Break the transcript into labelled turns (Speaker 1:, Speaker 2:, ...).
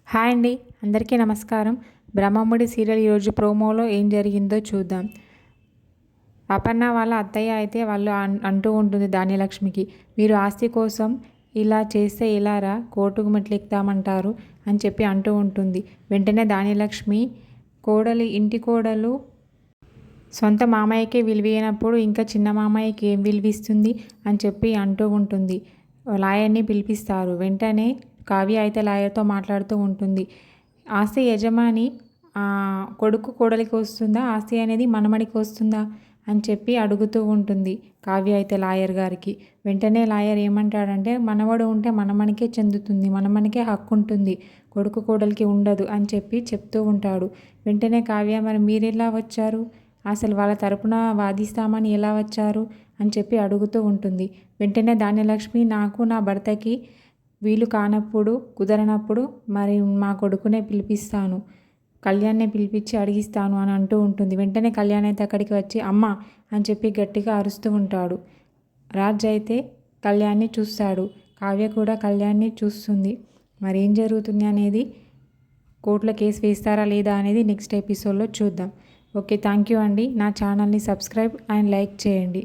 Speaker 1: Hi అండి, అందరికీ నమస్కారం. బ్రహ్మముడి సీరియల్ ఈరోజు ప్రోమోలో ఏం జరిగిందో చూద్దాం. అపర్ణ వాళ్ళ అత్తయ్య అయితే వాళ్ళు అంటూ ఉంటుంది ధాన్యలక్ష్మికి, మీరు ఆస్తి కోసం ఇలా చేస్తే ఎలారా, కోర్టుకు మెట్లెక్కుతామంటారు అని చెప్పి అంటూ ఉంటుంది. వెంటనే ధాన్యలక్ష్మి, ఇంటి కోడలు సొంత మామయ్యకే విలువైనప్పుడు ఇంకా చిన్న మామయ్యకి ఏం విలువిస్తుంది అని చెప్పి అంటూ ఉంటుంది. లాయర్ని పిలిపిస్తారు. వెంటనే కావ్య అయితే లాయర్తో మాట్లాడుతూ ఉంటుంది. ఆస్తి యజమాని కొడుకు కోడలికి వస్తుందా, ఆస్తి అనేది మనమడికి వస్తుందా అని చెప్పి అడుగుతూ ఉంటుంది కావ్య అయితే లాయర్ గారికి. వెంటనే లాయర్ ఏమంటాడంటే, మనవడు ఉంటే మనమనికే చెందుతుంది, మనమనికే హక్కు ఉంటుంది, కొడుకు కోడలికి ఉండదు అని చెప్పి చెప్తూ ఉంటాడు. వెంటనే కావ్య, మరి మీరెలా వచ్చారు, అసలు వాళ్ళ తరపున వాదిస్తామని ఎలా వచ్చారు అని చెప్పి అడుగుతూ ఉంటుంది. వెంటనే ధాన్యలక్ష్మి, నాకు నా భర్తకి వీలు కానప్పుడు, కుదరనప్పుడు మరి మా కొడుకునే పిలిపిస్తాను, కళ్యాణ్నే పిలిపించి అడిగిస్తాను అని అంటూ ఉంటుంది. వెంటనే కళ్యాణ్ అయితే అక్కడికి వచ్చి అమ్మ అని చెప్పి గట్టిగా అరుస్తూ ఉంటాడు. రాజ్ అయితే కళ్యాణ్ని చూస్తాడు. కావ్య కూడా కళ్యాణ్ని చూస్తుంది. మరి ఏం జరుగుతుంది అనేది, కోర్టులో కేసు వేస్తారా లేదా అనేది నెక్స్ట్ ఎపిసోడ్లో చూద్దాం. ఓకే, థ్యాంక్ యూ అండి. నా ఛానల్ని సబ్స్క్రైబ్ అండ్ లైక్ చేయండి.